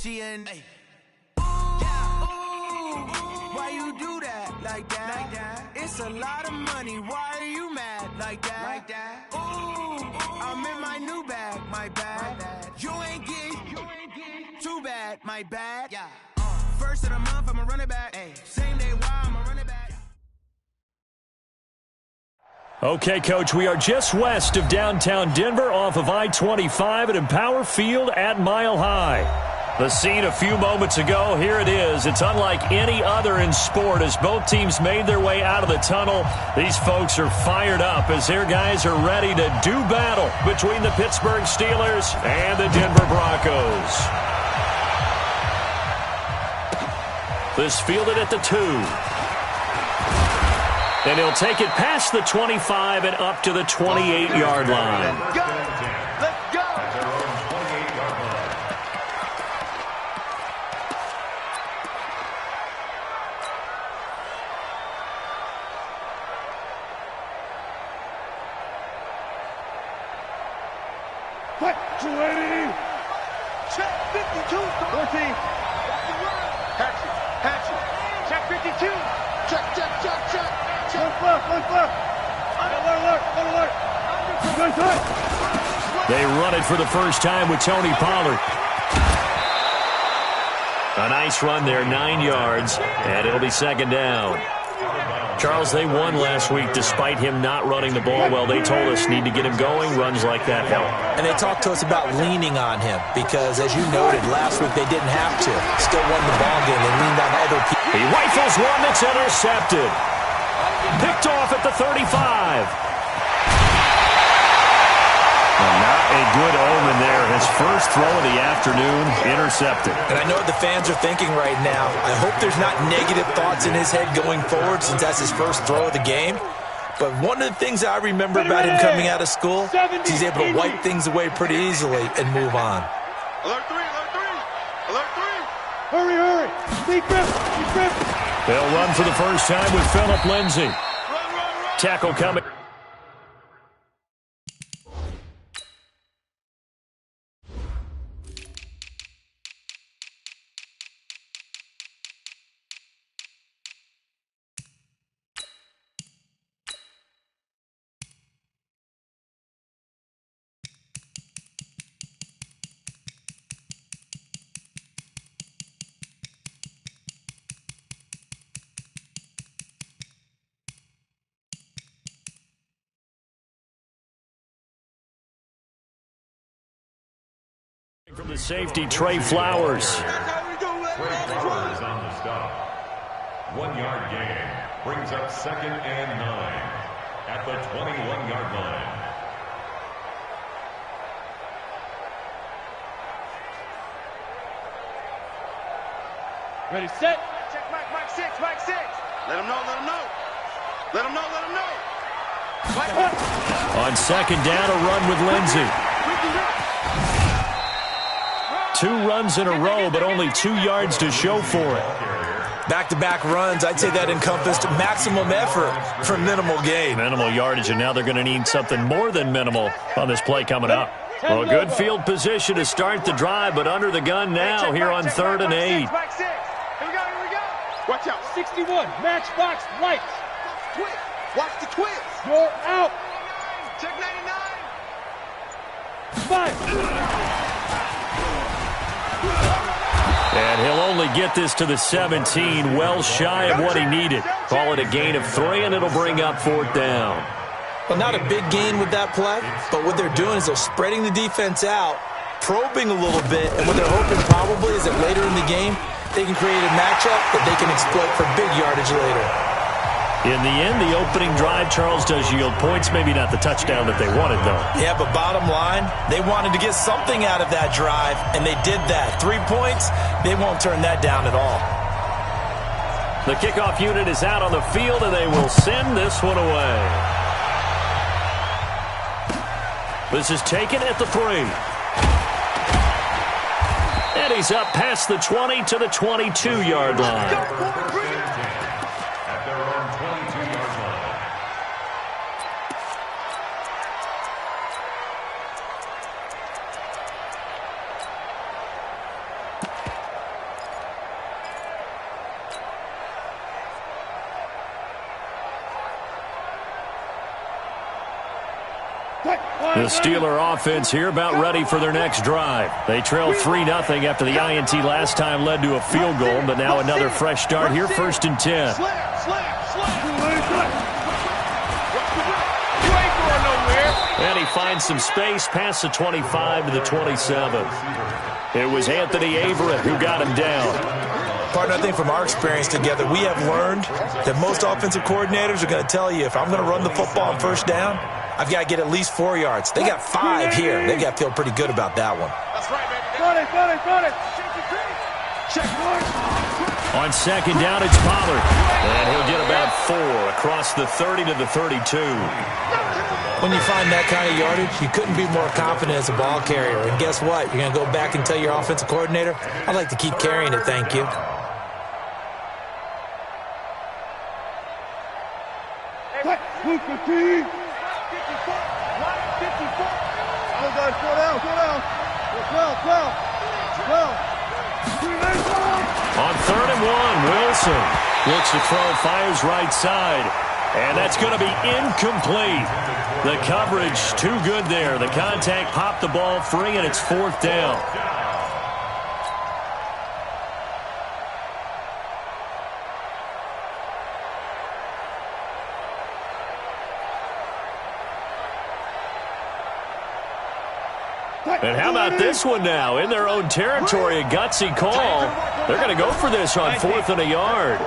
She in. Hey. Why you do that like that? It's a lot of money. Why are you mad like that? Ooh, I'm in my new bag, my bad. You ain't get too bad, my bad. Yeah. First of the month, I'ma run it back. Ay. Same day, why I'ma run it back. Okay, Coach, we are just west of downtown Denver off of I-25 at Empower Field at Mile High. The scene a few moments ago, here it is. It's unlike any other in sport as both teams made their way out of the tunnel. These folks are fired up as their guys are ready to do battle between the Pittsburgh Steelers and the Denver Broncos. This fielded at the 2. And he'll take it past the 25 and up to the 28-yard line. Let's go! What? 280! Check 52! 14! Hatchet! Check 52! Check! Look! Alert! They run it for the first time with Tony Pollard. A nice run there, 9 yards, and it'll be second down. Charles, they won last week despite him not running the ball well. They told us need to get him going. Runs like that help. And they talked to us about leaning on him because, as you noted, last week they didn't have to. Still won the ball game. They leaned on other people. He rifles one that's intercepted. Picked off at the 35. Well, not a good omen there. His first throw of the afternoon, intercepted. And I know what the fans are thinking right now. I hope there's not negative thoughts in his head going forward since that's his first throw of the game. But one of the things I remember about him coming out of school is he's able to wipe things away pretty easily and move on. Alert 3! Hurry! Be grip! They'll run for the first time with Phillip Lindsay. Tackle coming. From the safety, Trey Flowers. Trey Flowers on the stop. 1 yard gain brings up 2nd and 9 at the 21-yard line. Ready, set! Check Mike 6. Let him know. On second down, a run with Lindsay. 2 runs in a row, but only 2 yards to show for it. Back-to-back runs, I'd say that encompassed maximum effort for minimal gain. Minimal yardage, and now they're going to need something more than minimal on this play coming up. Well, a good field position to start the drive, but under the gun now here on 3rd and 8. Here we go. Watch out! 61, matchbox lights! Twist. Watch the twist. You're out! Check 99. 5! And he'll only get this to the 17, well shy of what he needed. Call it a gain of 3, and it'll bring up 4th down. Well, not a big gain with that play, but what they're doing is they're spreading the defense out, probing a little bit, and what they're hoping probably is that later in the game, they can create a matchup that they can exploit for big yardage later. In the end, the opening drive, Charles, does yield points. Maybe not the touchdown that they wanted, though. Yeah, but bottom line, they wanted to get something out of that drive, and they did that. 3 points, they won't turn that down at all. The kickoff unit is out on the field, and they will send this one away. This is taken at the 3. And he's up past the 20 to the 22-yard line. The Steeler offense here about ready for their next drive. They trailed 3-0 after the INT last time led to a field goal, but now another fresh start here, 1st and 10. And he finds some space past the 25 to the 27. It was Anthony Averett who got him down. Partner, I think from our experience together, we have learned that most offensive coordinators are going to tell you, if I'm going to run the football on 1st down, I've got to get at least 4 yards. They got 5 here. They got to feel pretty good about that one. That's right, baby. Got it. Check one. On 2nd down, it's Pollard. And he'll get about 4 across the 30 to the 32. When you find that kind of yardage, you couldn't be more confident as a ball carrier. And guess what? You're going to go back and tell your offensive coordinator, I'd like to keep carrying it, thank you. On 3rd and 1, Wilson looks to throw, fires right side, and that's going to be incomplete. The coverage too good there. The contact popped the ball free, and it's 4th down. And how about this one now? In their own territory, a gutsy call. They're going to go for this on 4th and a yard.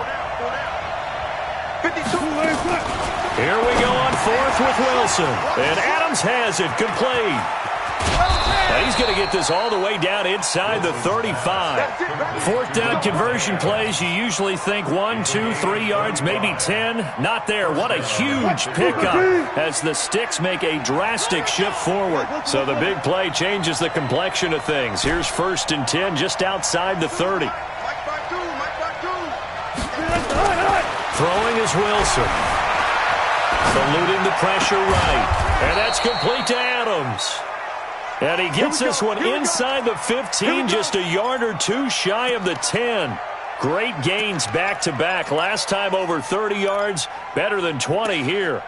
Here we go on 4th with Wilson. And Adams has it complete. And he's going to get this all the way down inside the 35. 4th down conversion plays, you usually think 1, 2, 3 yards, maybe 10. Not there. What a huge pickup as the sticks make a drastic shift forward. So the big play changes the complexion of things. Here's 1st and 10 just outside the 30. Throwing is Wilson. Saluting the pressure right. And that's complete to Adams. And he gets this one inside the 15, just a yard or 2 shy of the 10. Great gains back-to-back. Last time over 30 yards, better than 20 here.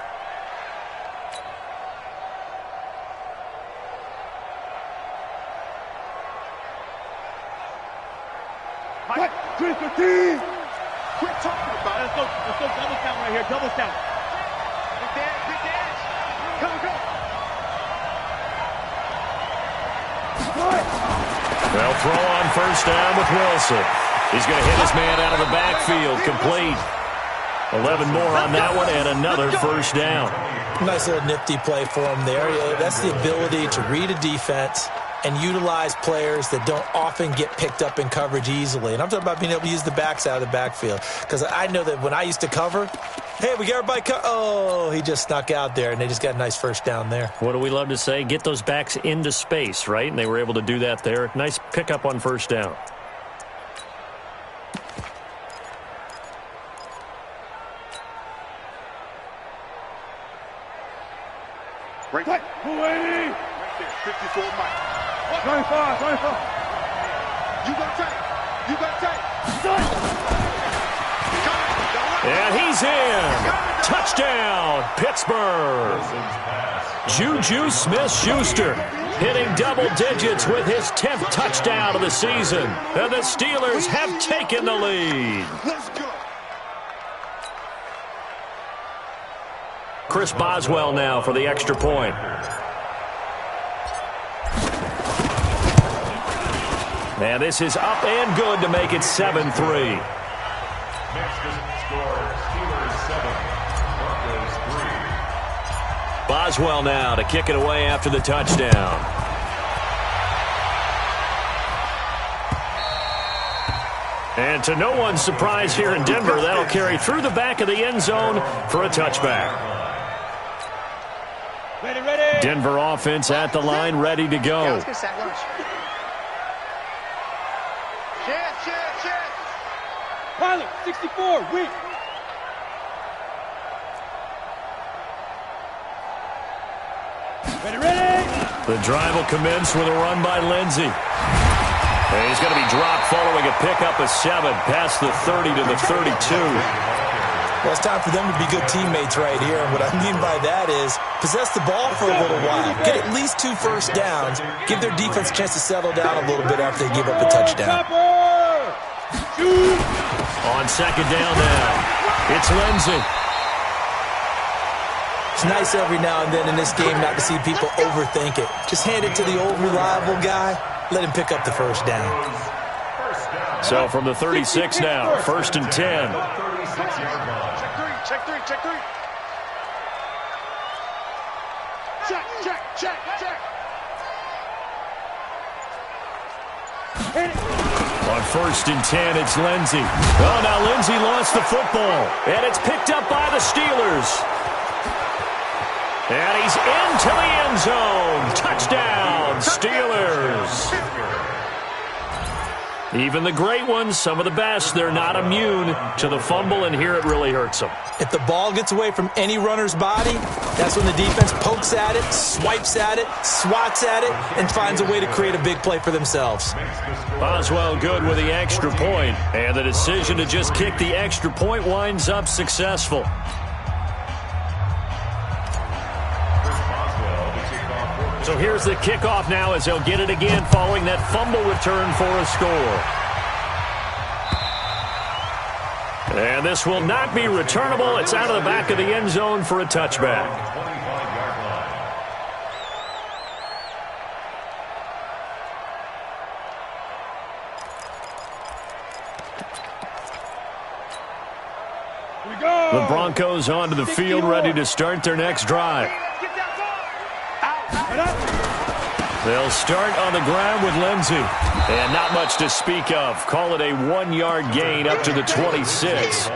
Quit talking about it. Let's go double count right here. Double count. Big dash. Go. They'll throw on 1st down with Wilson. He's going to hit his man out of the backfield. Complete. 11 more on that one and another 1st down. Nice little nifty play for him there. That's the ability to read a defense and utilize players that don't often get picked up in coverage easily. And I'm talking about being able to use the backs out of the backfield. Because I know that when I used to cover, hey, we got everybody oh, he just snuck out there, and they just got a nice 1st down there. What do we love to say? Get those backs into space, right? And they were able to do that there. Nice pickup on 1st down. Right there, 54 Mike. 25. You got tight. And he's in. Touchdown, Pittsburgh. Juju Smith-Schuster hitting double digits with his 10th touchdown of the season. And the Steelers have taken the lead. Chris Boswell now for the extra point. And this is up and good to make it 7-3. Next score, Steelers 7, Broncos 3. Boswell now to kick it away after the touchdown. And to no one's surprise here in Denver, that'll carry through the back of the end zone for a touchback. Ready. Denver offense at the line, ready to go. Yeah, let's get sack lunch. Chance. Pilot, 64, weak. Ready. The drive will commence with a run by Lindsey. And he's going to be dropped following a pickup of 7 past the 30 to the 32. Well, it's time for them to be good teammates right here. And what I mean by that is possess the ball for a little while. Get at least 2 first downs. Give their defense a chance to settle down a little bit after they give up a touchdown. On second down now, it's Lindsey. It's nice every now and then in this game not to see people overthink it. Just hand it to the old reliable guy. Let him pick up the first down. So from the 36 now, 1st and 10. Check three. Check. On 1st and 10, it's Lindsey. Oh, now Lindsey lost the football, and it's picked up by the Steelers. And he's into the end zone. Touchdown, Steelers. Even the great ones, some of the best, they're not immune to the fumble, and here it really hurts them. If the ball gets away from any runner's body, that's when the defense pokes at it, swipes at it, swats at it, and finds a way to create a big play for themselves. Boswell good with the extra point, and the decision to just kick the extra point winds up successful. So here's the kickoff now as they'll get it again following that fumble return for a score. And this will not be returnable. It's out of the back of the end zone for a touchback. The Broncos onto the field, ready to start their next drive. They'll start on the ground with Lindsey. And not much to speak of. Call it a 1-yard gain up to the 26.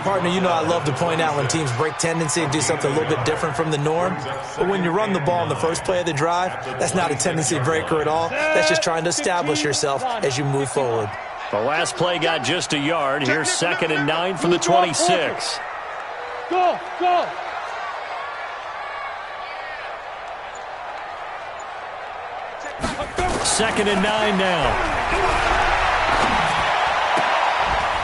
Partner, you know I love to point out when teams break tendency and do something a little bit different from the norm. But when you run the ball in the first play of the drive, that's not a tendency breaker at all. That's just trying to establish yourself as you move forward. The last play got just a yard. Here's 2nd and 9 from the 26. Go! 2nd and 9 now.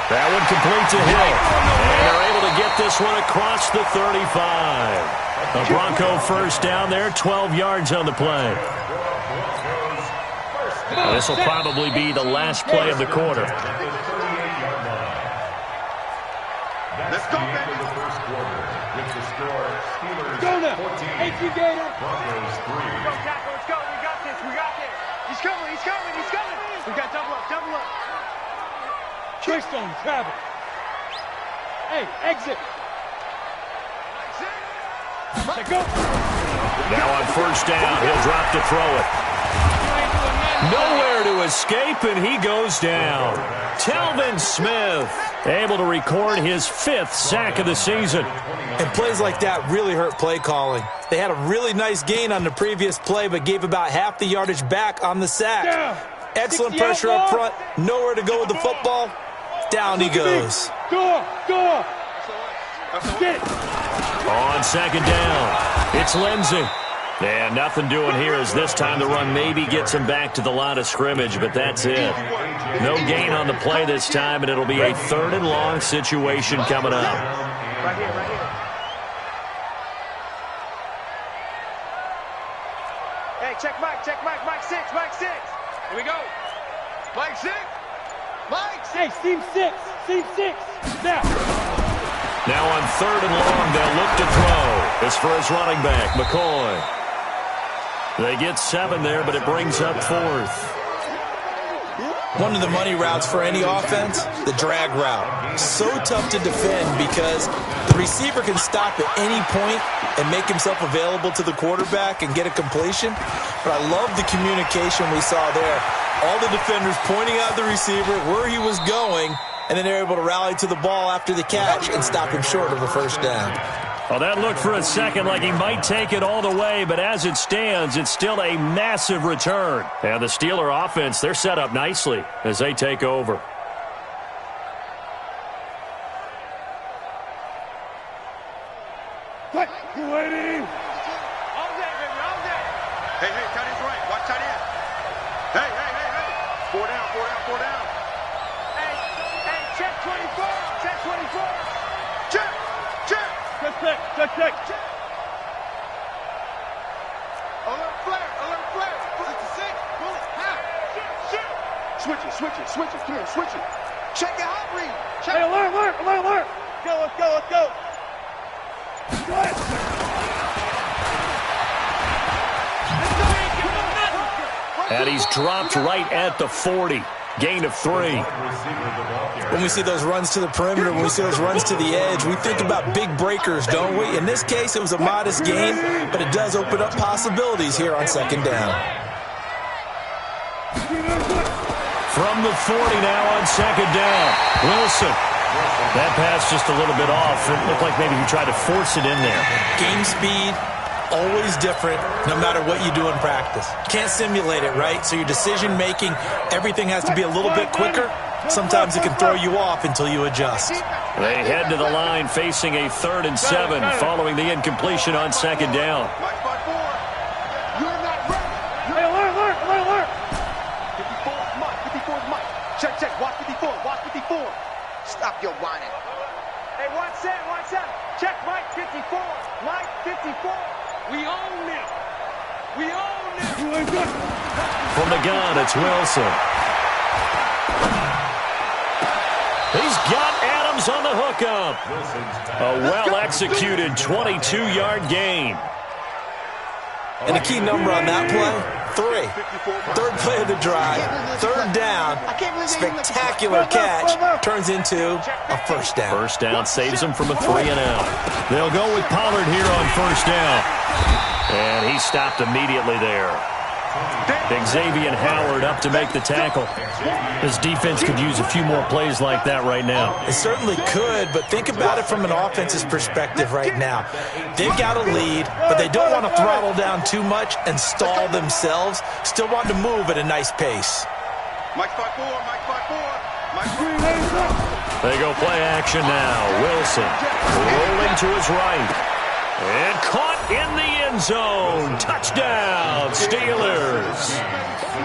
That one complete to Hill. And they're able to get this one across the 35. A Bronco first down there, 12 yards on the play. This will probably be the last play of the quarter. Let's go, man. The first quarter with the score Steelers 14, Broncos 3. Go, Tackle, let's go. We got this. He's coming. We got double up. Keystone, Travis. Hey, exit. Let's go. Now on first down, he'll drop to throw it. Nowhere to escape, and he goes down. Telvin Smith able to record his 5th sack of the season. And plays like that really hurt play calling. They had a really nice gain on the previous play, but gave about half the yardage back on the sack. Excellent pressure up front. Nowhere to go with the football. Down he goes. Go! Get it. On 2nd down, it's Lindsey. And nothing doing here as this time the run maybe gets him back to the line of scrimmage, but that's it. No gain on the play this time, and it'll be a 3rd and long situation coming up. Right here. Hey, check Mike 6. Here we go. Mike 6. Hey, seam 6. Now on 3rd and long, they'll look to throw. It's for his running back, McCoy. They get 7 there, but it brings up 4th. One of the money routes for any offense, the drag route. So tough to defend because the receiver can stop at any point and make himself available to the quarterback and get a completion. But I love the communication we saw there. All the defenders pointing out the receiver, where he was going, and then they're able to rally to the ball after the catch and stop him short of a first down. Well, that looked for a second like he might take it all the way, but as it stands, it's still a massive return. And the Steeler offense, they're set up nicely as they take over. What? You waiting? All day, baby, all day. Hey, tight end's right. Watch tight end. Hey. 4 down. Hey, check 24. Check. Alert flare. 56. Pull it. Half. Switch it. Come here, switch it. Check it out, read. Check. Hey, alert. Let's go. And he's dropped right at the 40. Gain of 3. When we see those runs to the perimeter, when we see those runs to the edge, we think about big breakers, don't we? In this case, it was a modest gain, but it does open up possibilities here on second down. From the 40 now on second down. Wilson. That pass just a little bit off. It looked like maybe he tried to force it in there. Game speed, always different, no matter what you do in practice. Can't simulate it, right? So your decision-making, everything has to be a little bit quicker. Sometimes it can throw you off until you adjust. They head to the line facing a 3rd and 7 following the incompletion on second down. Mike 5-4. You're not ready. Hey, alert. 54 is Mike. Check. Watch 54. Stop your whining. Hey, watch that. Check Mike 54. Mike 54. We own it. From the gun, it's Wilson. He's got Adams on the hookup. A well-executed 22-yard gain. And the key number on that play, 3. Third play of the drive, 3rd down, spectacular catch, turns into a first down. First down saves him from a 3-and-out. They'll go with Pollard here on first down. And he stopped immediately there. Xavier Howard up to make the tackle. This defense could use a few more plays like that right now. It certainly could, but think about it from an offense's perspective right now. They've got a lead, but they don't want to throttle down too much and stall themselves. Still want to move at a nice pace. Mike 5-4. They go play action now. Wilson rolling to his right. And caught in the end zone. Touchdown, Steelers.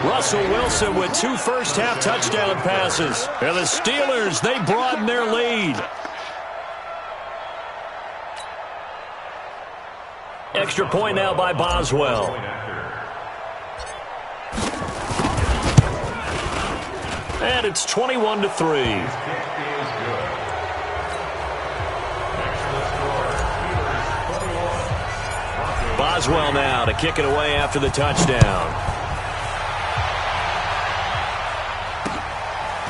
Russell Wilson with 2 first-half touchdown passes. And the Steelers, they broaden their lead. Extra point now by Boswell. And it's 21-3. Boswell now to kick it away after the touchdown.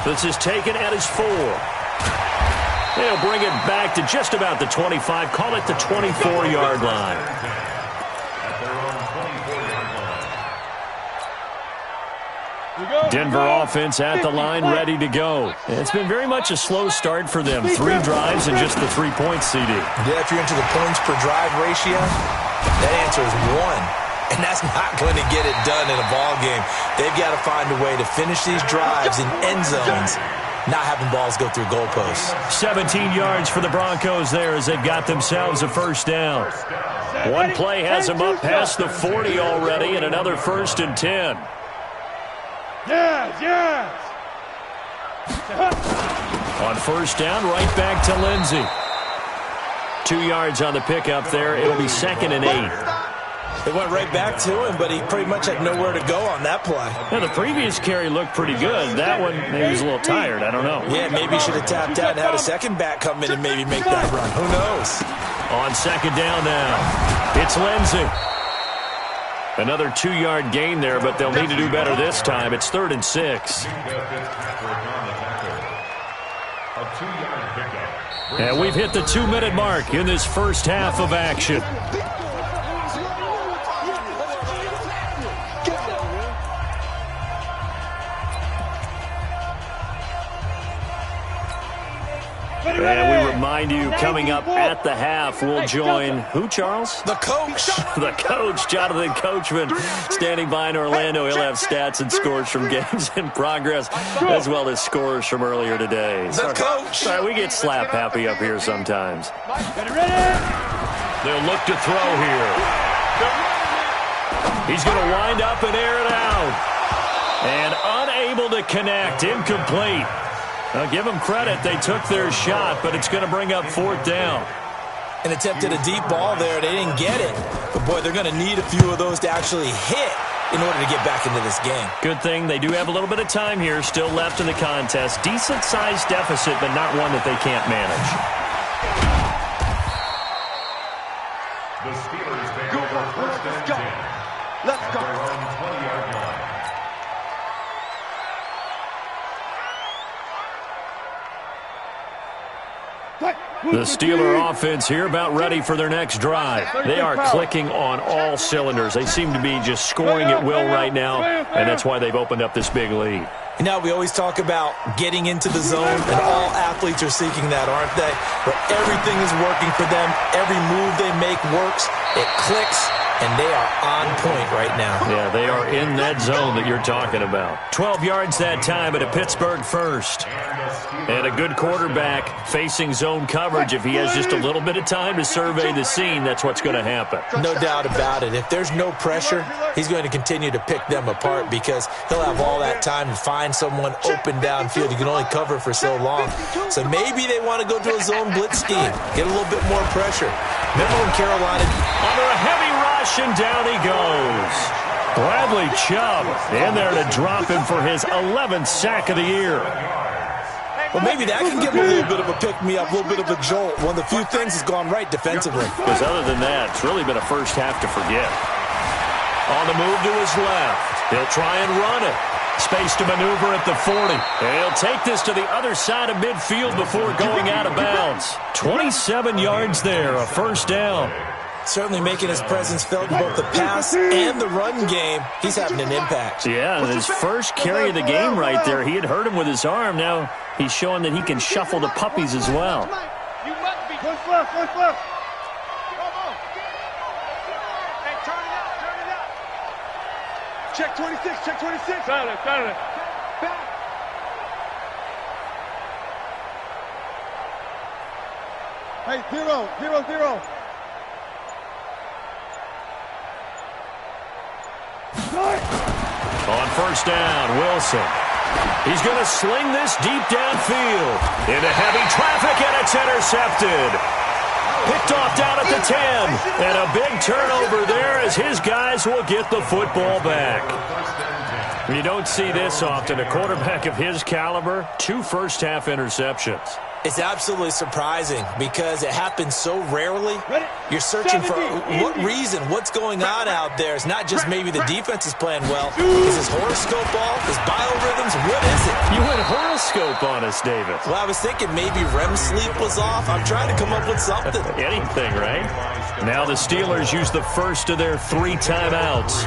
This is taken at his 4. They'll bring it back to just about the 25. Call it the 24-yard line. Denver offense at the line, ready to go. It's been very much a slow start for them. 3 drives and just the 3 points, CD. Yeah, if you're into the points per drive ratio, that answer is 1. And that's not going to get it done in a ball game. They've got to find a way to finish these drives in end zones, not having balls go through goalposts. 17 yards for the Broncos there as they've got themselves a first down. One play has them up past the 40 already, and another 1st and 10. Yes. On first down, right back to Lindsey. 2 yards on the pickup there. It'll be 2nd and 8. They went right back to him, but he pretty much had nowhere to go on that play. Now, the previous carry looked pretty good. That one, maybe he was a little tired. I don't know. Yeah, maybe he should have tapped out and had a second back come in and maybe make that run. Who knows? On second down now, it's Lindsey. Another 2-yard gain there, but they'll need to do better this time. It's 3rd and 6. And we've hit the 2-minute mark in this first half of action. And we remind you, coming up at the half, we'll join who, Charles? The coach. The coach, Jonathan Coachman, standing by in Orlando. He'll have stats and scores from games in progress, as well as scores from earlier today. The coach. Sorry, we get slap happy up here sometimes. They'll look to throw here. He's going to wind up and air it out. And unable to connect, incomplete. Now, give them credit. They took their shot, but it's going to bring up 4th down. and attempted a deep ball there. They didn't get it. But, boy, they're going to need a few of those to actually hit in order to get back into this game. Good thing they do have a little bit of time here still left in the contest. Decent-sized deficit, but not one that they can't manage. The Steelers take over first and 10. Let's go. Their own 20-yard line. The Steeler offense here about ready for their next drive. They are clicking on all cylinders. They seem to be just scoring at will right now, and that's why they've opened up this big lead. You know, we always talk about getting into the zone, and all athletes are seeking that, aren't they? Where everything is working for them. Every move they make works. It clicks, and they are on point right now. Yeah, they are in that zone that you're talking about. 12 yards that time at a Pittsburgh first. And a good quarterback facing zone coverage. If he has just a little bit of time to survey the scene, that's what's going to happen. No doubt about it. If there's no pressure, he's going to continue to pick them apart because he'll have all that time to find someone open downfield. You can only cover for so long. So maybe they want to go to a zone blitz scheme, get a little bit more pressure. Remember when Carolina... Under a heavy rush, and down he goes. Bradley Chubb in there to drop him for his 11th sack of the year. Well, maybe that can give him a little bit of a pick-me-up, a little bit of a jolt. One of the few things has gone right defensively. Because other than that, it's really been a first half to forget. On the move to his left. He'll try and run it. Space to maneuver at the 40. And he'll take this to the other side of midfield before going out of bounds. 27 yards there, a first down. Certainly making his presence felt in both the pass and the run game. He's having an impact. Yeah, his first carry of the game right there. He had hurt him with his arm. Now he's showing that he can shuffle the puppies as well. You must be. Push left, push left. Come on. Hey, turn it out, turn it out. Check 26, check 26. Got it, got it. Back. Hey, 0, 0, 0. On first down, Wilson. He's going to sling this deep downfield. Into heavy traffic, and it's intercepted. Picked off down at the 10. And a big turnover there as his guys will get the football back. You don't see this often. A quarterback of his caliber, 2 first-half interceptions. It's absolutely surprising because it happens so rarely. You're searching for what reason, what's going on out there. It's not just maybe the defense is playing well. Is his horoscope off? His biorhythms? What is it? You went horoscope on us, David. Well, I was thinking maybe REM sleep was off. I'm trying to come up with something. Anything, right? Now the Steelers use the first of their 3 timeouts,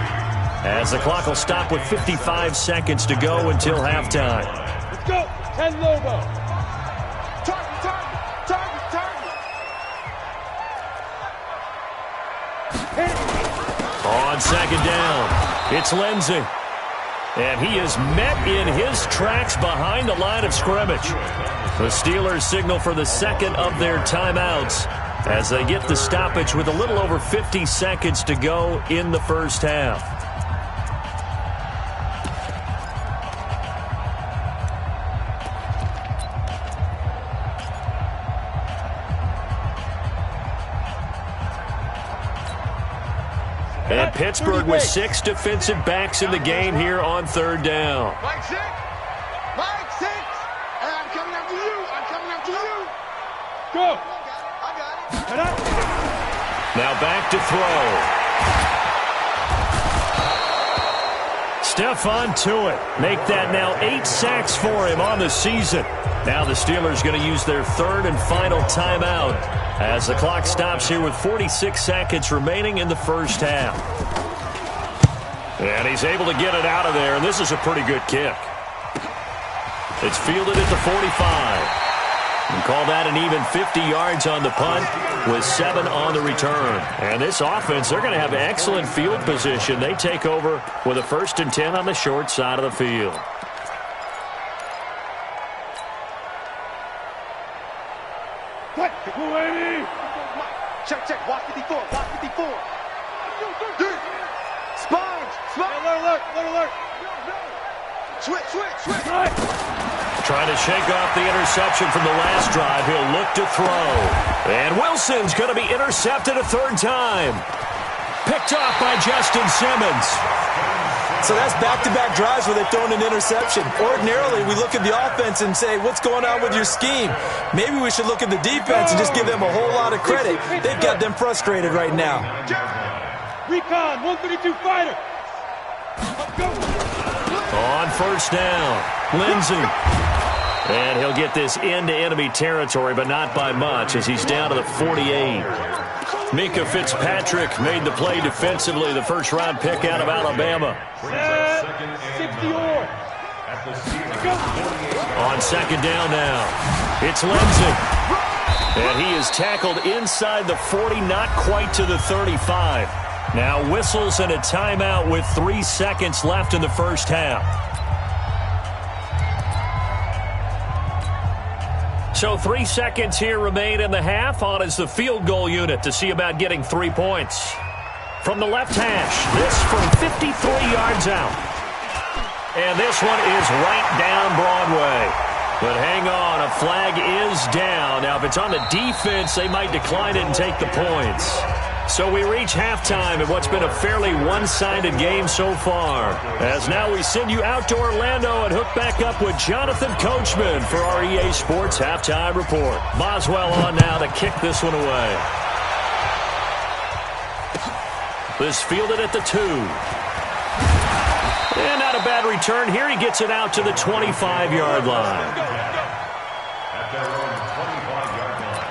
as the clock will stop with 55 seconds to go until halftime. Let's go. 10 Lobo. On second down, it's Lindsey. And he is met in his tracks behind the line of scrimmage. The Steelers signal for the second of their timeouts as they get the stoppage with a little over 50 seconds to go in the first half. And Pittsburgh with 6 defensive backs in the game here on third down. Mike 6. Mike 6. And I'm coming after you. I'm coming after you. Go. I got it. Now back to throw. Stephon Tuitt make that now 8 sacks for him on the season. Now the Steelers going to use their third and final timeout as the clock stops here with 46 seconds remaining in the first half. And he's able to get it out of there, and this is a pretty good kick. It's fielded at the 45. And call that an even 50 yards on the punt with 7 on the return. And this offense, they're going to have excellent field position. They take over with a 1st and 10 on the short side of the field. Check, check. Watch 54. Watch 54. Sponge. Sponge. Alert, alert, alert. Switch, switch, switch. Trying to shake off the interception from the last drive. He'll look to throw. And Wilson's going to be intercepted a third time. Picked off by Justin Simmons. So that's back-to-back drives where they've thrown an interception. Ordinarily, we look at the offense and say, what's going on with your scheme? Maybe we should look at the defense and just give them a whole lot of credit. They've got them frustrated right now. Recon, 132 fighter. On first down, Lindsey. And he'll get this into enemy territory, but not by much as he's down to the 48. Mika Fitzpatrick made the play defensively, the first-round pick out of Alabama. 60 or. On second down now, it's Lindsey. And he is tackled inside the 40, not quite to the 35. Now whistles and a timeout with 3 seconds left in the first half. So 3 seconds here remain in the half. On is the field goal unit to see about getting 3 points. From the left hash, this from 53 yards out. And this one is right down Broadway. But hang on, a flag is down. Now, if it's on the defense, they might decline it and take the points. So we reach halftime in what's been a fairly one-sided game so far. As now we send you out to Orlando and hook back up with Jonathan Coachman for our EA Sports Halftime Report. Boswell on now to kick this one away. This fielded at the 2. And not a bad return here. He gets it out to the 25-yard line. At their own 25-yard line.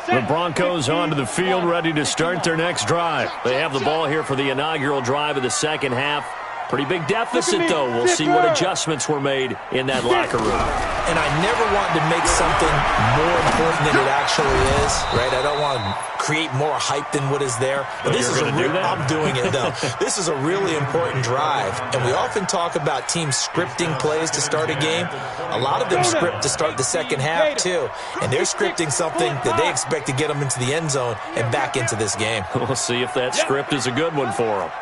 The Broncos onto the field, ready to start their next drive. They have the ball here for the inaugural drive of the second half. Pretty big deficit, though. We'll see what adjustments were made in that locker room. And I never want to make something more important than it actually is, right? I don't want to create more hype than what is there. But this is I'm doing it, though. This is a really important drive. And we often talk about teams scripting plays to start a game. A lot of them script to start the second half, too. And they're scripting something that they expect to get them into the end zone and back into this game. We'll see if that script is a good one for them.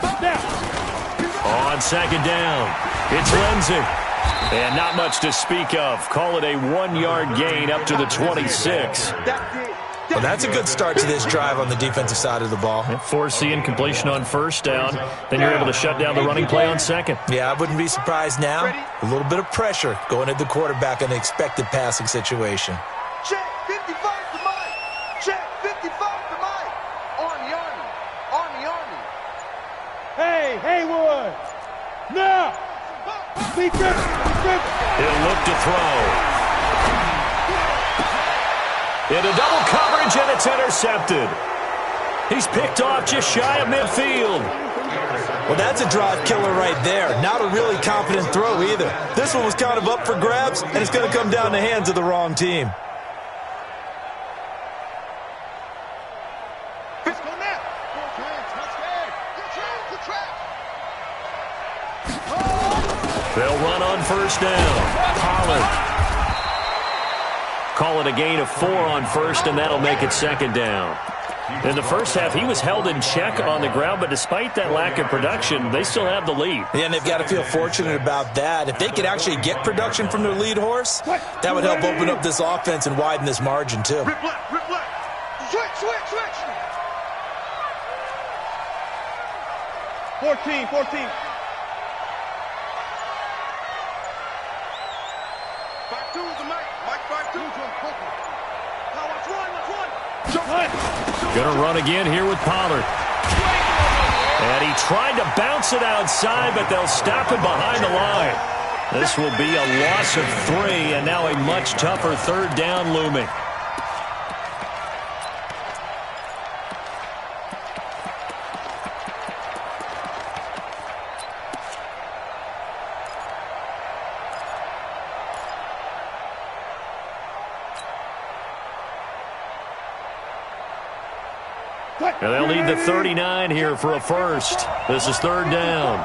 On second down, it's Lindsey. And not much to speak of. Call it a 1-yard gain up to the 26. Well, that's a good start to this drive on the defensive side of the ball. Foreseeing completion on first down. Then you're able to shut down the running play on second. Yeah, I wouldn't be surprised now. A little bit of pressure going at the quarterback in an expected passing situation. Check 55 to Mike. Check 55 to Mike. Army. Hey, Haywood. Now. Be good. He'll look to throw. Into double coverage, and it's intercepted. He's picked off just shy of midfield. Well, that's a drive killer right there. Not a really confident throw either. This one was kind of up for grabs, and it's going to come down the hands of the wrong team. They'll run on first down. Pollard. Call it a gain of 4 on first, and that'll make it second down. In the first half, he was held in check on the ground, but despite that lack of production, they still have the lead. Yeah, and they've got to feel fortunate about that. If they could actually get production from their lead horse, that would help open up this offense and widen this margin, too. Rip left. Switch. 14. 5-2 is the Mike. Mike 5-2. Now watch one. Going to run again here with Pollard. And he tried to bounce it outside, but they'll stop it behind the line. This will be a loss of 3, and now a much tougher third down looming. And they'll need the 39 here for a first. This is third down.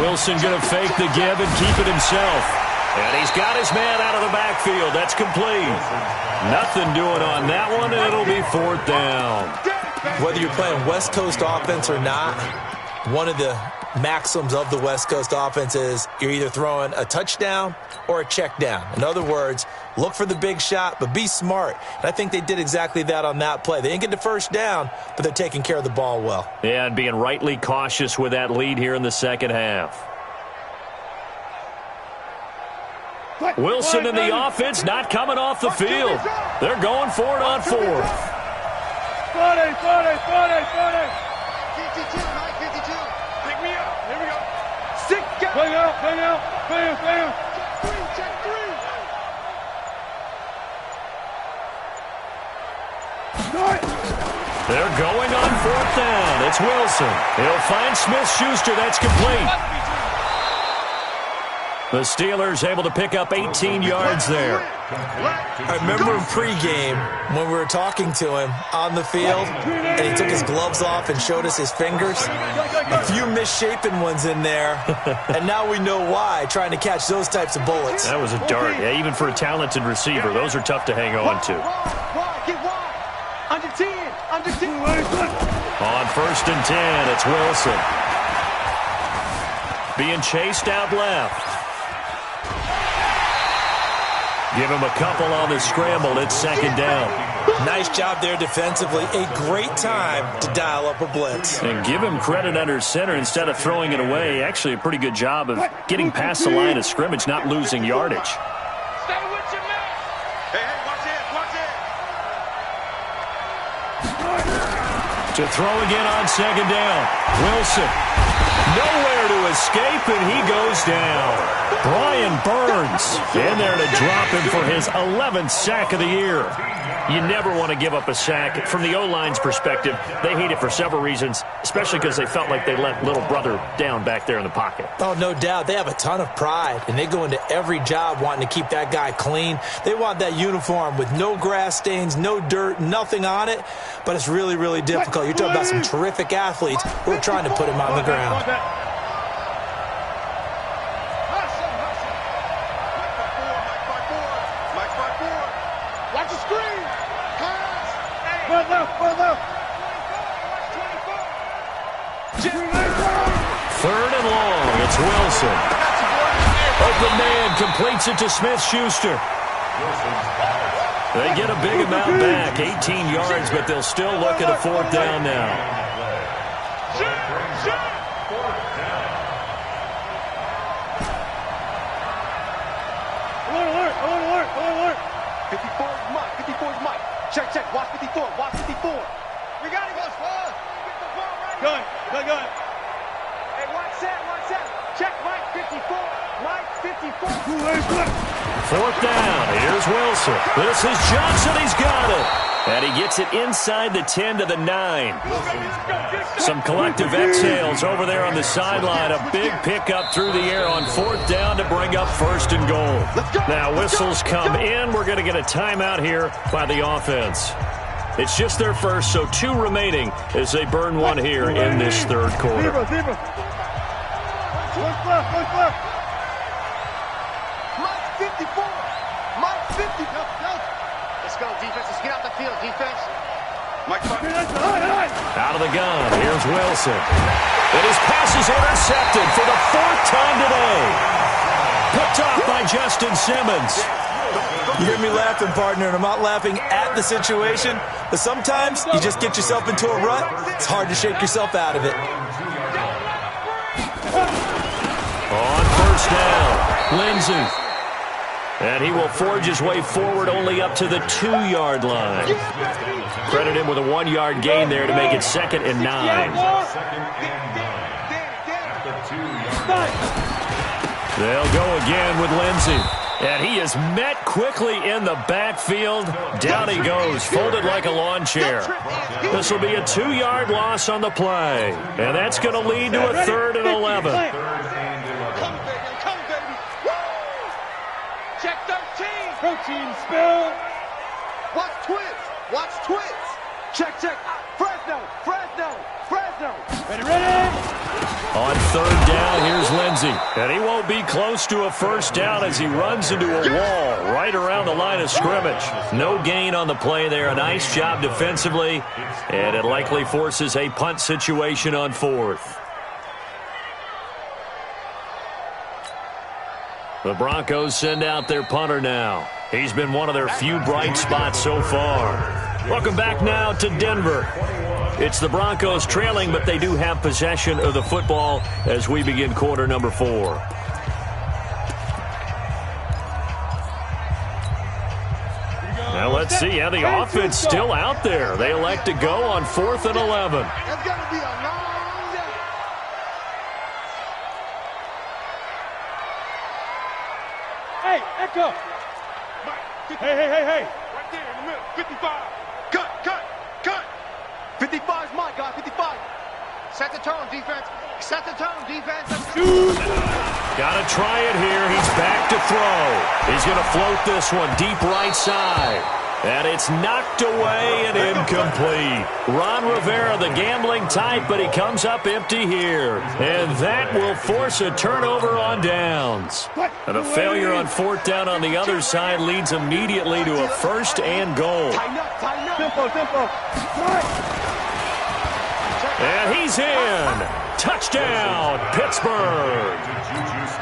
Wilson going to fake the give and keep it himself. And he's got his man out of the backfield. That's complete. Nothing doing on that one, and it'll be 4th down. Whether you're playing West Coast offense or not, one of the maxims of the West Coast offense is you're either throwing a touchdown or a check down. In other words, look for the big shot, but be smart. And I think they did exactly that on that play. They didn't get the first down, but they're taking care of the ball well. Yeah, and being rightly cautious with that lead here in the second half. Wilson and the offense not coming off the field. They're going for it on 4th. 40. 52, Mike, 52. Pick me up. Here we go. Bang out. Check three. They're going on 4th down. It's Wilson. He'll find Smith-Schuster. That's complete. The Steelers able to pick up 18 yards there. I remember in pregame when we were talking to him on the field, and he took his gloves off and showed us his fingers. A few misshapen ones in there, and now we know why, trying to catch those types of bullets. That was a dart. Yeah, even for a talented receiver, those are tough to hang on to. Get wide. Under 10. On 1st and 10, it's Wilson. Being chased out left. Give him a couple on the scramble. It's 2nd down. Nice job there defensively. A great time to dial up a blitz. And give him credit under center instead of throwing it away. Actually, a pretty good job of getting past the line of scrimmage, not losing yardage. Stay with your man. Hey, watch it. To throw again on 2nd down. Wilson. Nowhere to escape, and he goes down. Brian Burns in there to drop him for his 11th sack of the year. You never want to give up a sack. From the O-line's perspective, they hate it for several reasons, especially because they felt like they let little brother down back there in the pocket. Oh, no doubt. They have a ton of pride, and they go into every job wanting to keep that guy clean. They want that uniform with no grass stains, no dirt, nothing on it, but it's really, really difficult. You're talking about some terrific athletes who are trying to put him on the ground. Third and long. It's Wilson. Open man completes it to Smith-Schuster. They get a big amount back, 18 yards, but they'll still look at a 4th down now. Alert. 54 is Mike. Check. Watch 54. We got him. Go ahead. Hey, watch that. Check Mike 54. Mike 54. 4th down. Here's Wilson. This is Johnson. He's got it. And he gets it inside the 10 to the 9. Some collective exhales over there on the sideline. A big pickup through the air on 4th down to bring up 1st and goal. Now whistles come in. We're going to get a timeout here by the offense. It's just their first, so 2 remaining as they burn one here in this 3rd quarter. Zebra. Mike 54. Mike 50. Let's go, defense. Let's get out the field, defense. Out of the gun. Here's Wilson. And his pass is intercepted for the 4th time today. Picked off by Justin Simmons. You hear me laughing, partner, and I'm not laughing at the situation, but sometimes you just get yourself into a rut. It's hard to shake yourself out of it. On 1st down, Lindsey. And he will forge his way forward only up to the 2-yard line. Credit him with a 1-yard gain there to make it 2nd and 9. They'll go again with Lindsey. And he is met quickly in the backfield. Down he goes, folded like a lawn chair. This will be a 2-yard loss on the play. And that's going to lead to a 3rd and 11. watching spill. Watch twins. Watch twins. Check, check. Fresno, Fresno, Fresno. Ready. On third down, here's Lindsey. And he won't be close to a first down as he runs into a wall right around the line of scrimmage. No gain on the play there. A nice job defensively. And it likely forces a punt situation on fourth. The Broncos send out their punter now. He's been one of their few bright spots so far. Welcome back now to Denver. It's the Broncos trailing, but they do have possession of the football as we begin quarter number 4. Now let's see how the offense still out there. They elect to go on 4th and 11. That's going to be a long day. Hey, Echo. Hey. Right there in the middle. 55. Cut. 55 is my guy, 55. Set the tone, defense. Set the tone, defense. Got to try it here. He's back to throw. He's going to float this one deep right side. And it's knocked away and incomplete. Ron Rivera, the gambling type, but he comes up empty here. And that will force a turnover on downs. And a failure on 4th down on the other side leads immediately to a 1st and goal. Tighten up. Tempo. And he's in. Touchdown, Pittsburgh.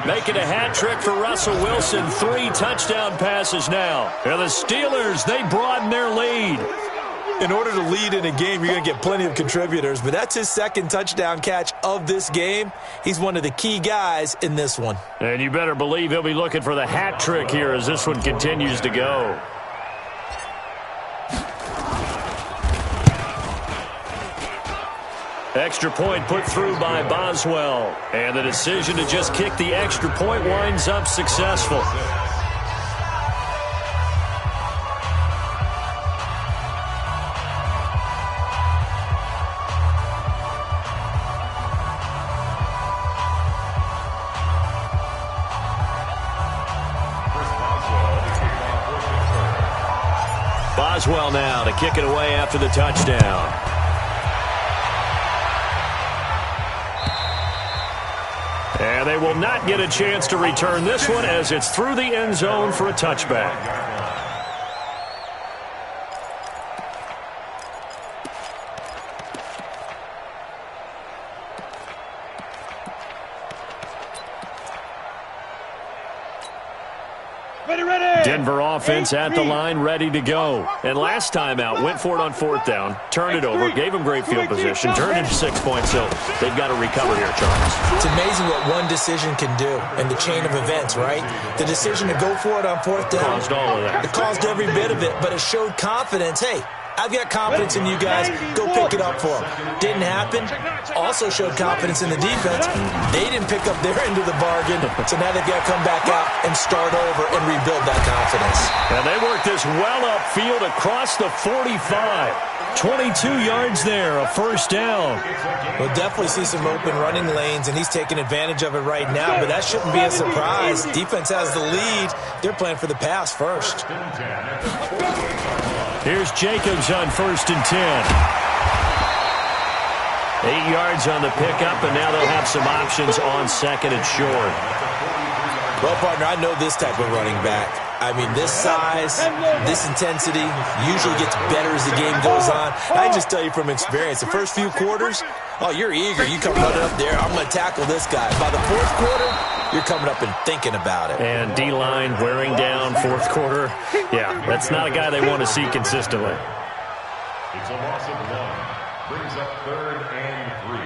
Making a hat trick for Russell Wilson. 3 touchdown passes now. And the Steelers, they broaden their lead. In order to lead in a game, you're going to get plenty of contributors, but that's his 2nd touchdown catch of this game. He's one of the key guys in this one. And you better believe he'll be looking for the hat trick here as this one continues to go. Extra point put through by Boswell. And the decision to just kick the extra point winds up successful. Boswell now to kick it away after the touchdown. And they will not get a chance to return this one as it's through the end zone for a touchback. Denver offense at the line, ready to go. And last time out, went for it on 4th down, turned it over, gave them great field position, turned into 6 points, so they've got to recover here, Charles. It's amazing what one decision can do in the chain of events, right? The decision to go for it on 4th down. Caused all of that. It caused every bit of it, but it showed confidence. Hey, I've got confidence in you guys. Go pick it up for them. Didn't happen. Also showed confidence in the defense. They didn't pick up their end of the bargain, so now they've got to come back out and start over and rebuild that confidence. And they work this well upfield across the 45. 22 yards there, a 1st down. We'll definitely see some open running lanes, and he's taking advantage of it right now, but that shouldn't be a surprise. Defense has the lead. They're playing for the pass first. Here's Jacobs on 1st and 10. 8 yards on the pickup, and now they'll have some options on 2nd and short. Well, partner, I know this type of running back. I mean, this size, this intensity usually gets better as the game goes on. I just tell you from experience, the first few quarters, oh, you're eager. You come running up there, I'm going to tackle this guy. By the 4th quarter, you're coming up and thinking about it. And D-line wearing down 4th quarter. Yeah, that's not a guy they want to see consistently. It's a loss of 1. Brings up 3rd and 3.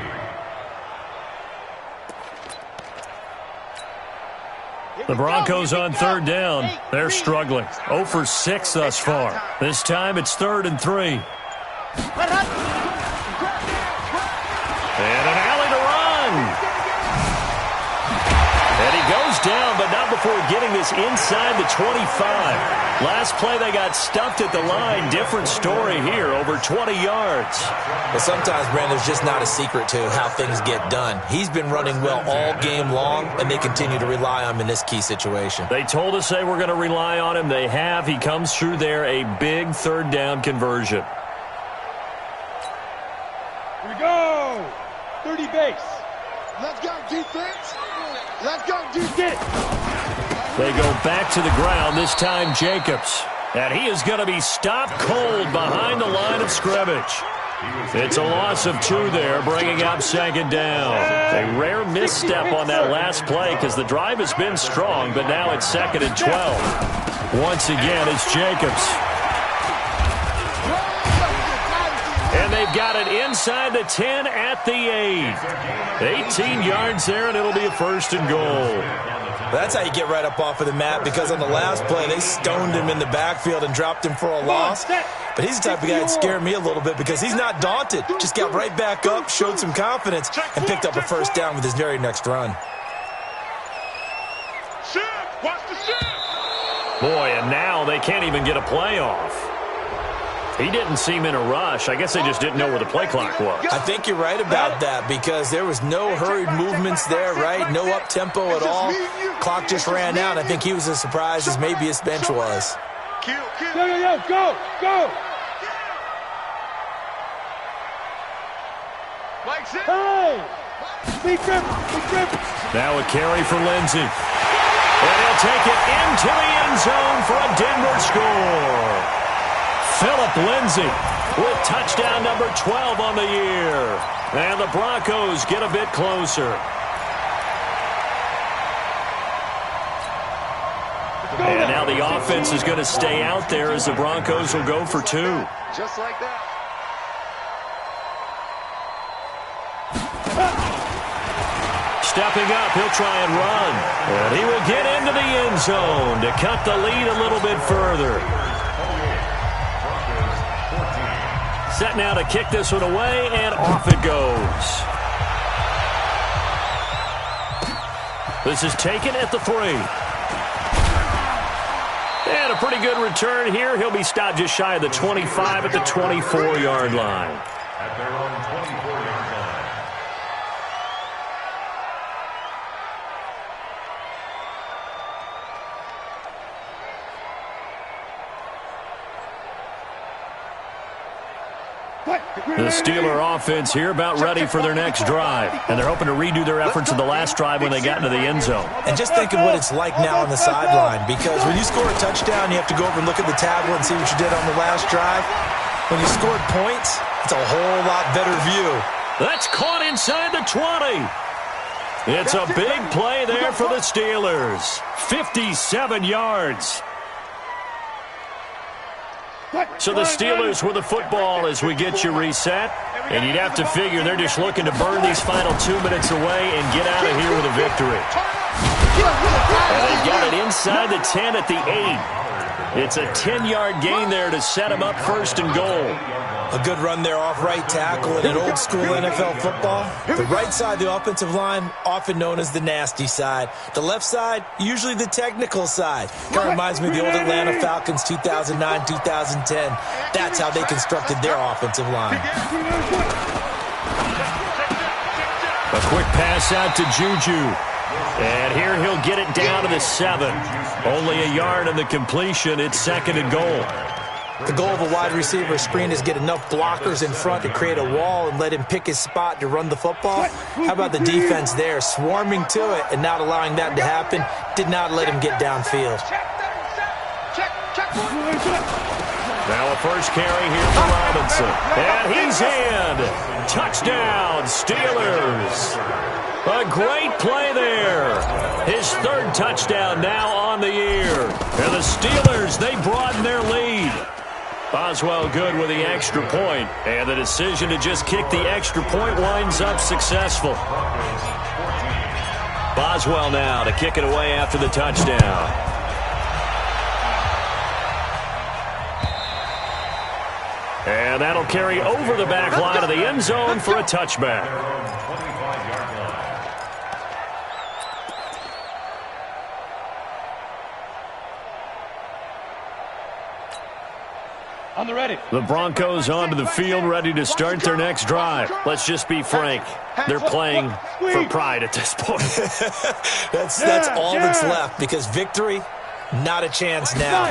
The Broncos on 3rd down. They're struggling. 0 for 6 thus far. This time it's 3rd and 3. And an alley to run. And he goes down, but not before getting this inside the 25. Last play, they got stuffed at the line. Different story here, over 20 yards. Well, sometimes, Brandon, there's just not a secret to how things get done. He's been running well all game long, and they continue to rely on him in this key situation. They told us they were going to rely on him. They have. He comes through there, a big third down conversion. Here we go. 30 base. Let's go, defense. Let's go, defense. They go back to the ground, this time Jacobs. And he is going to be stopped cold behind the line of scrimmage. It's a loss of 2 there, bringing up second down. A rare misstep on that last play because the drive has been strong, but now it's 2nd and 12. Once again, it's Jacobs. And they've got it inside the 10 at the 8. 18 yards there, and it'll be a 1st and goal. That's how you get right up off of the mat, because on the last play, they stoned him in the backfield and dropped him for a loss. But he's the type of guy that scared me a little bit because he's not daunted. Just got right back up, showed some confidence, and picked up a 1st down with his very next run. Watch the shift. Boy, and now they can't even get a play off. He didn't seem in a rush. I guess they just didn't know where the play clock was. I think you're right about that because there was no hurried movements there, right? No up-tempo at all. Clock just ran out. I think he was as surprised as maybe his bench was. Yo, go. Hey! Big trip. Now a carry for Lindsey. And he'll take it into the end zone for a Denver score. Phillip Lindsay with touchdown number 12 on the year. And the Broncos get a bit closer. And now the offense is going to stay out there as the Broncos will go for 2. Just like that. Stepping up, he'll try and run. And he will get into the end zone to cut the lead a little bit further. Set now to kick this one away, and off it goes. This is taken at the 3. And a pretty good return here. He'll be stopped just shy of the 25 at the 24-yard line. At their own 24-yard line. The Steeler offense here about ready for their next drive. And they're hoping to redo their efforts in the last drive when they got into the end zone. And just think of what it's like now on the sideline, because when you score a touchdown, you have to go over and look at the tablet and see what you did on the last drive. When you scored points, it's a whole lot better view. That's caught inside the 20. It's a big play there for the Steelers. 57 yards. So the Steelers with the football as we get you reset. And you'd have to figure they're just looking to burn these final 2 minutes away and get out of here with a victory. And they've got it inside the 10 at the 8. It's a 10-yard gain there to set them up 1st and goal. A good run there off right tackle in an old-school NFL football. The right side of the offensive line, often known as the nasty side. The left side, usually the technical side. Kind of reminds me of the old Atlanta Falcons 2009-2010. That's how they constructed their offensive line. A quick pass out to Juju. And here he'll get it down to the 7. Only a yard on the completion. It's 2nd and goal. The goal of a wide receiver screen is get enough blockers in front to create a wall and let him pick his spot to run the football. How about the defense there, swarming to it and not allowing that to happen? Did not let him get downfield. Now a first carry here for Robinson. And he's in. Touchdown, Steelers. A great play there. His 3rd touchdown now on the year. And the Steelers, they broaden their lead. Boswell good with the extra point, and the decision to just kick the extra point winds up successful. Boswell now to kick it away after the touchdown. And that'll carry over the back line of the end zone for a touchback. 25-yard line. On the ready. The Broncos onto the field, ready to start their next drive. Let's just be frank. They're playing for pride at this point. That's all that's left, because victory, not a chance now.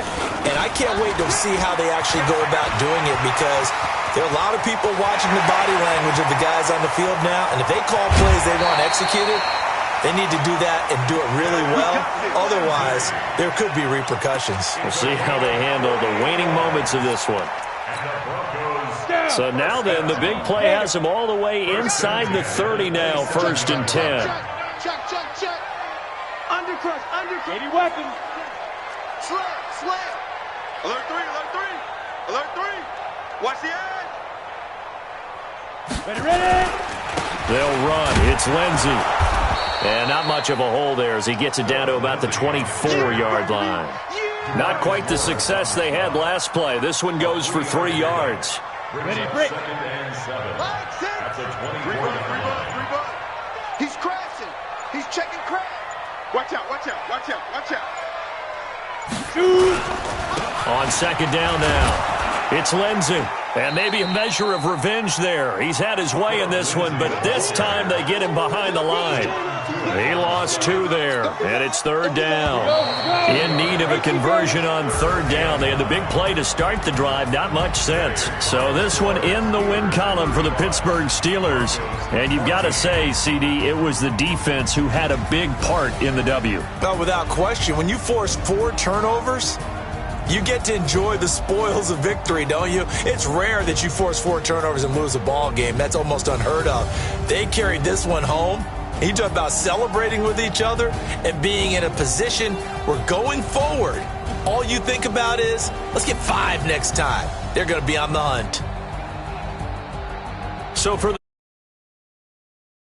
And I can't wait to see how they actually go about doing it, because there are a lot of people watching the body language of the guys on the field now, and if they call plays they want executed, they need to do that and do it really well. Otherwise, there could be repercussions. We'll see how they handle the waning moments of this one. So now then, the big play has them all the way inside the 30 now, 1st and 10. Check. Undercrush. 80 weapons. Slam. Alert 3. Watch the edge. Ready. They'll run. It's Lindsey. And not much of a hole there as he gets it down to about the 24-yard line. Not quite the success they had last play. This one goes for 3 yards. Ready, break. 2nd and 7 at the 24-yard line. He's crashing. He's checking crash. Watch out. Shoot. On 2nd down now. It's Lindsey. And maybe a measure of revenge there. He's had his way in this one, but this time they get him behind the line. He lost 2 there, and it's 3rd down. In need of a conversion on 3rd down. They had the big play to start the drive, not much sense. So this one in the win column for the Pittsburgh Steelers. And you've got to say, CD, it was the defense who had a big part in the W. No, without question. When you force 4 turnovers, you get to enjoy the spoils of victory, don't you? It's rare that you force 4 turnovers and lose a ball game. That's almost unheard of. They carried this one home. You talk about celebrating with each other and being in a position where going forward, all you think about is, let's get 5 next time. They're going to be on the hunt. So for the